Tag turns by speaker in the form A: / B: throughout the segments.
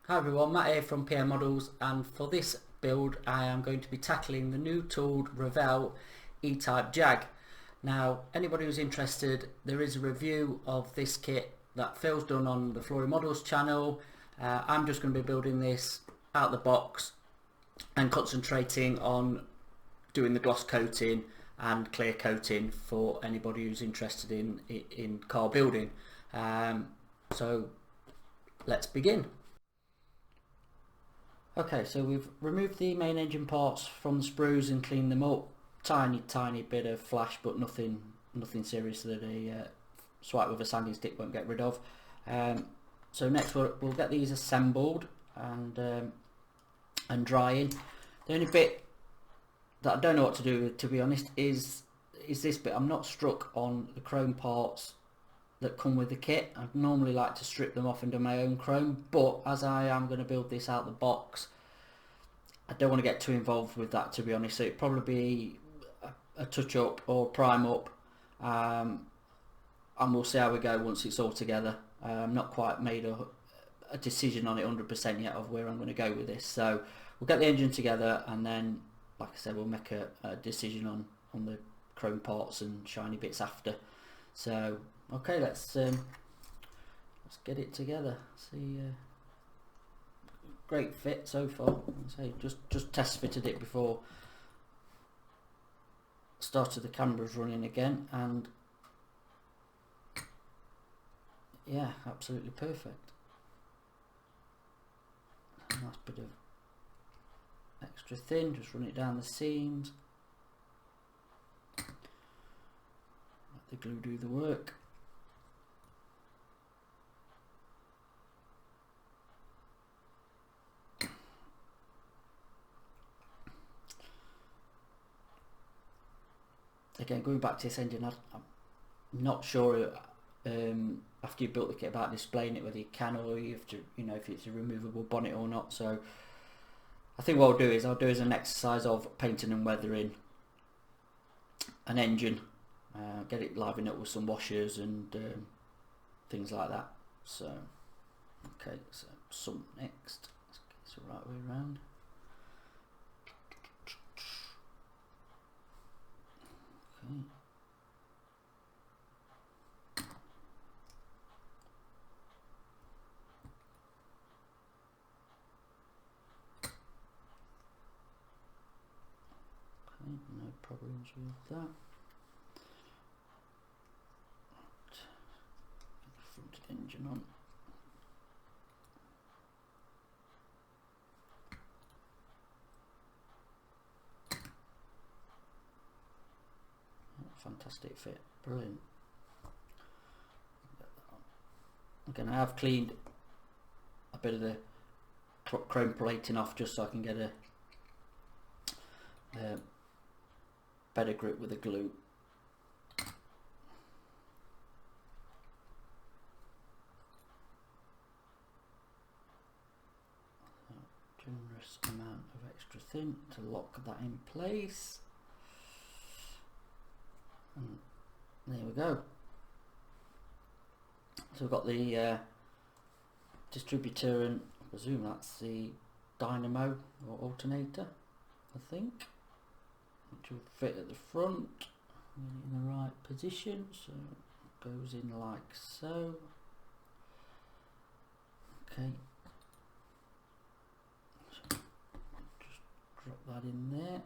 A: Hi everyone, Matt here from PM Models, and for this build I am going to be tackling the new tooled Revell E Type Jag. Now anybody who's interested, there is a review of this kit that Phil's done on the Flooring Models channel. I'm just going to be building this out the box and concentrating on doing the gloss coating and clear coating for anybody who's interested in car building. So let's begin. Okay, so we've removed the main engine parts from the sprues and cleaned them up. Tiny bit of flash, but nothing serious that a swipe with a sanding stick won't get rid of. So next we'll get these assembled and drying. The only bit that I don't know what to do with, to be honest, is this bit. I'm not struck on the chrome parts that come with the kit. I'd normally like to strip them off and do my own chrome, but as I am going to build this out the box, I don't want to get too involved with that, to be honest. So it'd probably be a touch up or prime up, and we'll see how we go once it's all together. I'm not quite made a decision on it 100% yet of where I'm going to go with this, so we'll get the engine together and then, like I said, we'll make a decision on the chrome parts and shiny bits after. So okay, let's get it together. See, great fit so far. So just test fitted it before started the cameras running again, and yeah, absolutely perfect. A nice bit of extra thin, just run it down the seams. Let the glue do the work. Again, going back to this engine, I'm not sure after you built the kit about displaying it whether you can or you have to, if it's a removable bonnet or not. So I think what I'll do is an exercise of painting and weathering an engine, get it livened up with some washers and things like that. So okay, so some next. Let's get this the right way around. Okay. No problems with that. Get the front engine on. Fantastic fit, brilliant. Again, I have cleaned a bit of the chrome plating off just so I can get a better grip with the glue. Generous amount of extra thin to lock that in place. And there we go. So we've got the distributor, and I presume that's the dynamo or alternator, I think, which will fit at the front in the right position. So it goes in like so. Okay, so just drop that in there.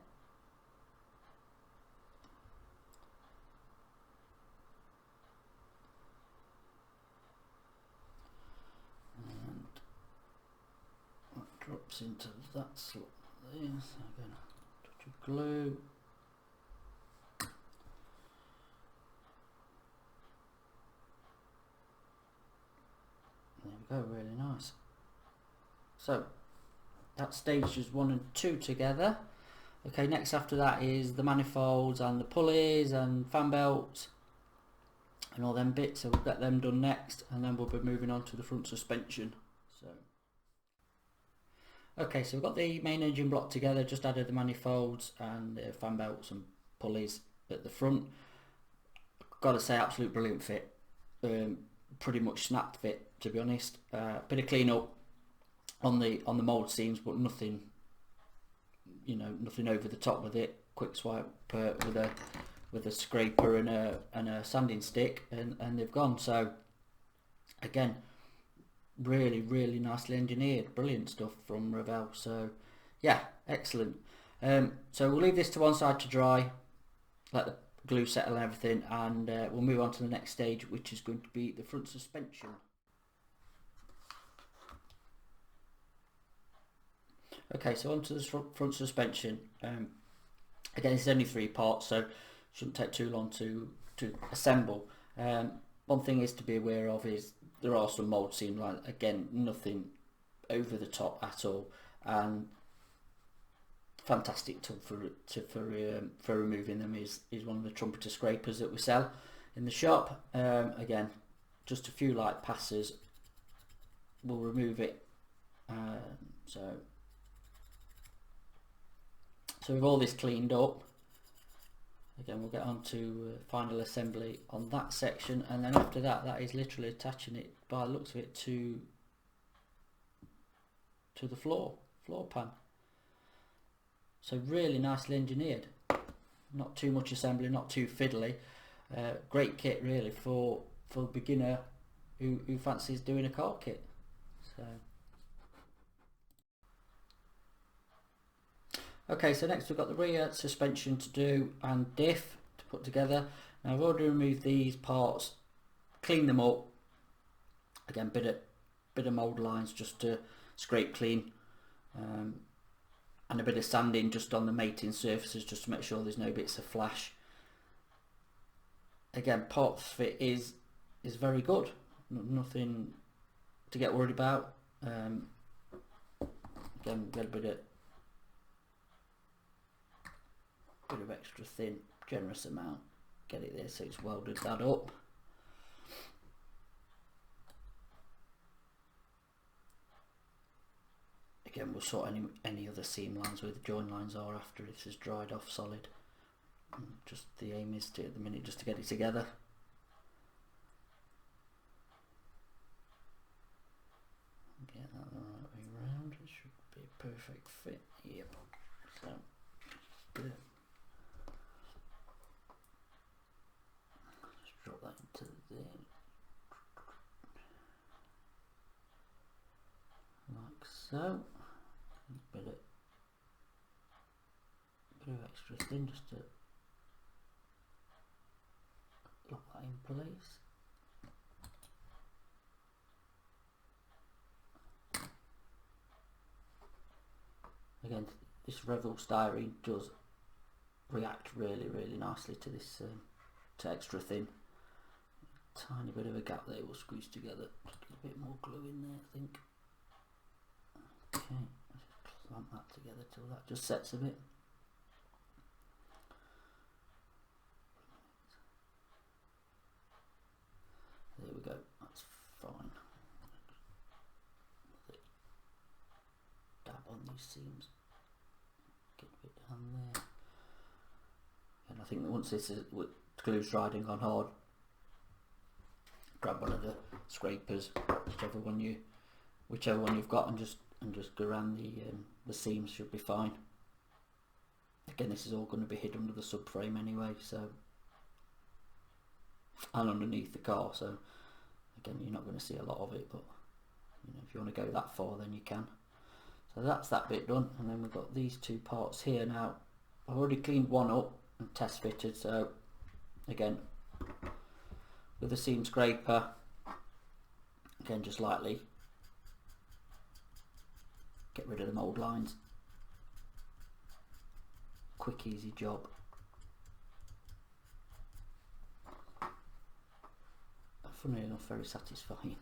A: Drops into that slot there. So again, touch of glue. There we go, really nice. So that's stages 1 and 2 together. Okay, next after that is the manifolds and the pulleys and fan belts and all them bits. So we'll get them done next, and then we'll be moving on to the front suspension. So okay, so we've got the main engine block together, just added the manifolds and the fan belts and pulleys at the front. Got to say, absolute brilliant fit. Pretty much snapped fit, to be honest. Bit of clean up, on the mould seams, but nothing, you know, nothing over the top with it. Quick swipe with a scraper and a sanding stick, and they've gone. So again, really nicely engineered, brilliant stuff from Revell. So yeah, excellent. So we'll leave this to one side to dry, let the glue settle and everything, and we'll move on to the next stage, which is going to be the front suspension. Okay, so onto the front suspension. Again, this is only 3 parts, so shouldn't take too long to assemble. One thing is to be aware of is there are some mould seam lines. Again, nothing over the top at all, and fantastic tool for removing them is one of the trumpeter scrapers that we sell in the shop. Again, just a few light passes will remove it. So with all this cleaned up, again we'll get on to final assembly on that section, and then after that, that is literally attaching it, by the looks of it, to the floor pan. So really nicely engineered, not too much assembly, not too fiddly. Great kit really for a beginner who fancies doing a car kit. So okay, so next we've got the rear suspension to do and diff to put together. Now I've already removed these parts, cleaned them up. Again, bit of mould lines just to scrape clean, and a bit of sanding just on the mating surfaces just to make sure there's no bits of flash. Again, part fit is very good, nothing to get worried about. Again, get a bit of extra thin, generous amount, get it there so it's welded that up. Again, we'll sort any other seam lines where the join lines are after this is dried off solid. Just the aim is to, at the minute, just to get it together. Get that the right way round, it should be a perfect fit. Yep. So good. Just drop that into there. Like so. Bit of extra thin just to lock that in place. Again, this Revell styrene does react really nicely to this to extra thin. Tiny bit of a gap there will squeeze together. Just get a bit more glue in there, I think. Okay, let's just clamp that together till that just sets a bit. There we go, that's fine. Dab on these seams, get a bit down there. And I think that once this is, glue's dried and gone hard, grab one of the scrapers, whichever one you've got, and just go around the seams, should be fine. Again, this is all going to be hid under the subframe anyway, so, and underneath the car, so again you're not going to see a lot of it, but you know, if you want to go that far then you can. So that's that bit done, and then we've got these two parts here. Now I've already cleaned one up and test fitted, so again with a seam scraper, again just lightly get rid of the mould lines. Quick easy job. Funnily enough, very satisfying.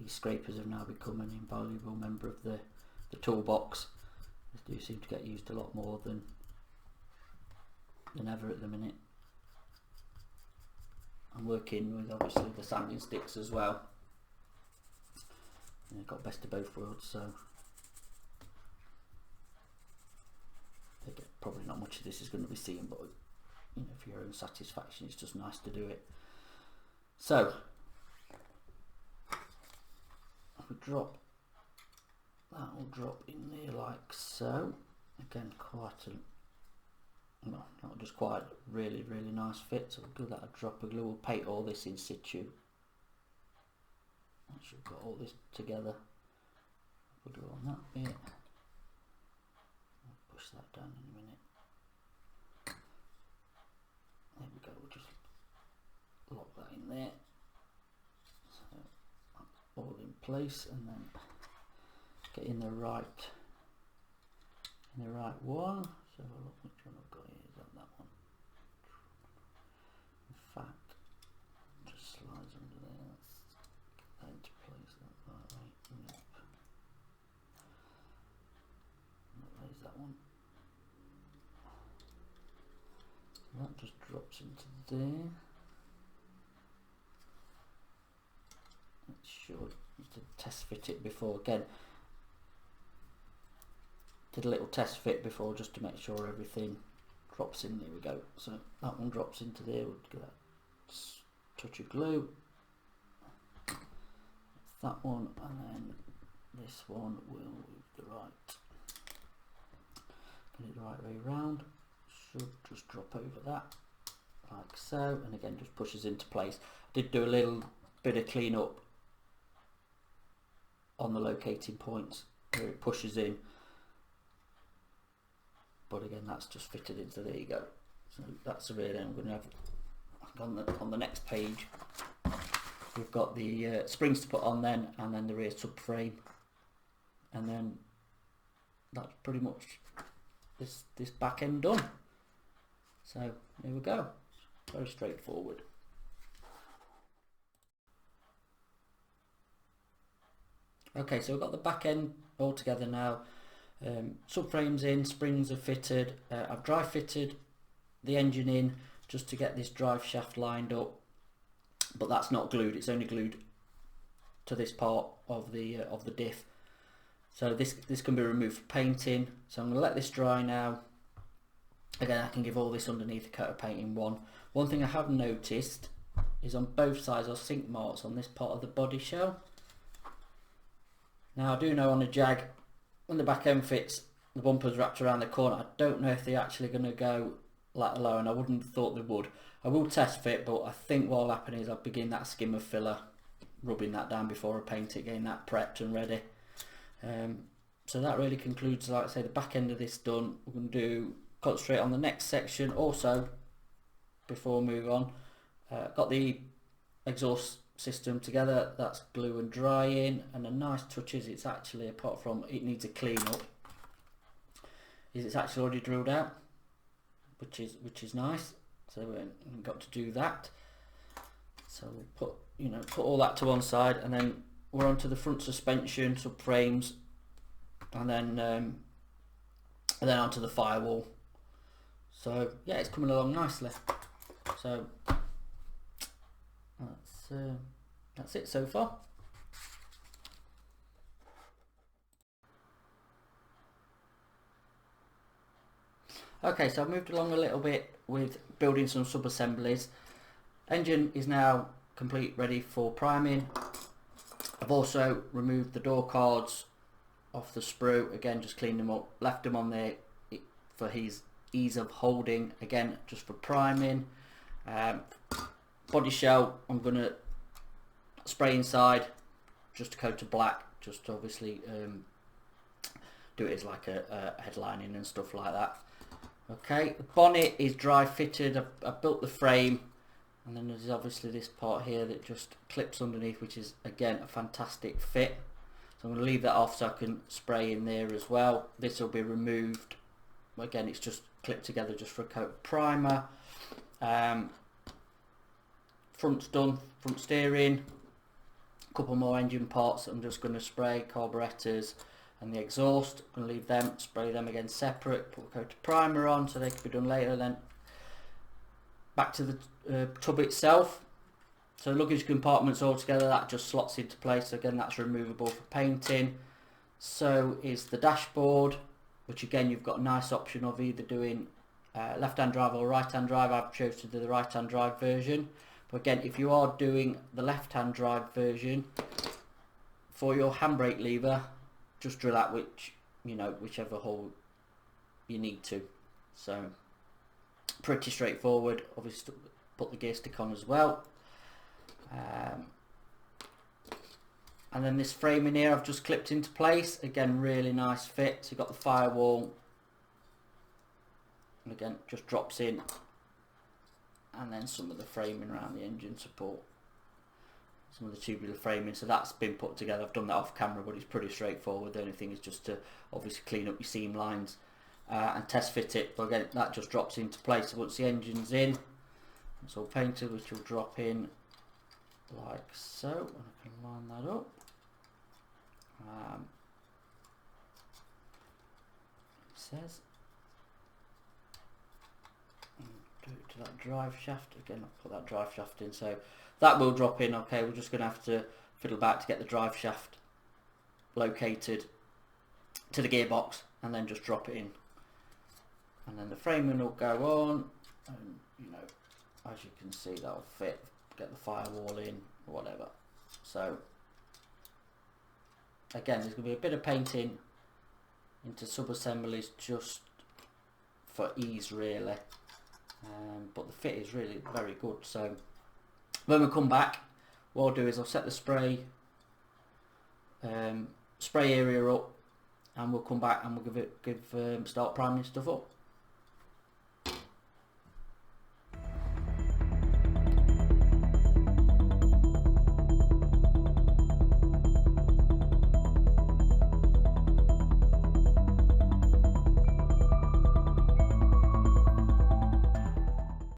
A: These scrapers have now become an invaluable member of the toolbox. They do seem to get used a lot more than ever at the minute. I'm working with obviously the sanding sticks as well. you know, got best of both worlds, so probably not much of this is going to be seen, but you know, for your own satisfaction, it's just nice to do it. So if we drop, that will drop in there like so. Again, quite a, well, not just quite, really nice fit. So we'll give that a drop of glue. We'll paint all this in situ. Once you've got all this together, we'll glue on that bit. I'll push that down in a minute. There we go. We'll just lock that in there. So that's all in place, and then get in the right one. So look which one I've got here. Is that one? In fact, it just slides under there. Let's get that into place that way. Yep. There's that one. That just drops into there. Let's sure to test fit it before. Again, did a little test fit before just to make sure everything drops in. There we go. So that one drops into there. We'll get that touch of glue. That's that one, and then this one will move the right. Get it the right way round. Should just drop over that like so, and again just pushes into place. I did do a little bit of clean up on the locating points where it pushes in, but again that's just fitted into. There you go. So that's the rear end. We're going to have on the next page we've got the springs to put on then, and then the rear subframe, and then that's pretty much this back end done. So here we go, very straightforward. Okay, so we've got the back end all together now. Subframes in, springs are fitted. I've dry fitted the engine in just to get this drive shaft lined up, but that's not glued. It's only glued to this part of the diff. So this can be removed for painting. So I'm going to let this dry now. Again, I can give all this underneath a coat of paint in one. One thing I have noticed is on both sides are sink marks on this part of the body shell. Now I do know on a Jag, when the back end fits, the bumper's wrapped around the corner. I don't know if they're actually going to go lat low, and I wouldn't have thought they would. I will test fit, but I think what will happen is I'll begin that skimmer filler, rubbing that down before I paint it, getting that prepped and ready. So that really concludes, like I say, the back end of this done. We're going to concentrate on the next section. Also, before we move on, got the exhaust system together. That's glue and drying, and a nice touch is it's actually, apart from it needs a clean up, is it's actually already drilled out, which is nice. So we've got to do that. So we'll put all that to one side, and then we're onto the front suspension, subframes, and then onto the firewall. So yeah, it's coming along nicely. So that's it so far. Okay, so I've moved along a little bit with building some sub-assemblies. Engine is now complete, ready for priming. I've also removed the door cards off the sprue, again just cleaned them up, left them on there for his ease of holding, again just for priming. Body shell I'm going to spray inside, just a coat of black, just to obviously do it as like a headlining and stuff like that. Okay, the bonnet is dry fitted. I've built the frame, and then there's obviously this part here that just clips underneath, which is again a fantastic fit. So I'm going to leave that off so I can spray in there as well. This will be removed. Again, it's just clipped together just for a coat of primer. Front's done, front steering. A couple more engine parts I'm just going to spray, carburetors and the exhaust. I'm going to leave them, spray them again separate, put a coat of primer on so they can be done later. Then back to the tub itself. So luggage compartments all together, that just slots into place. So again, that's removable for painting. So is the dashboard, which again you've got a nice option of either doing left-hand drive or right-hand drive. I've chosen to do the right-hand drive version. But again, if you are doing the left-hand drive version, for your handbrake lever, just drill out whichever hole you need to. So pretty straightforward. Obviously put the gear stick on as well. And then this frame in here I've just clipped into place. Again, really nice fit. So you've got the firewall, and again just drops in, and then some of the framing around the engine support, some of the tubular framing. So that's been put together. I've done that off camera, but it's pretty straightforward. The only thing is just to obviously clean up your seam lines and test fit it. But again, that just drops into place. So once the engine's in, it's all painted, which will drop in like so, and I can line that up. It says, do it to that drive shaft. Again, I'll put that drive shaft in, so that will drop in. Okay, we're just going to have to fiddle back to get the drive shaft located to the gearbox, and then just drop it in, and then the framing will go on, and as you can see, that'll fit. Get the firewall in, or whatever. So again, there's going to be a bit of painting into sub-assemblies just for ease, really, but the fit is really very good. So when we come back, what I'll do is I'll set the spray area up, and we'll come back and we'll start priming stuff up.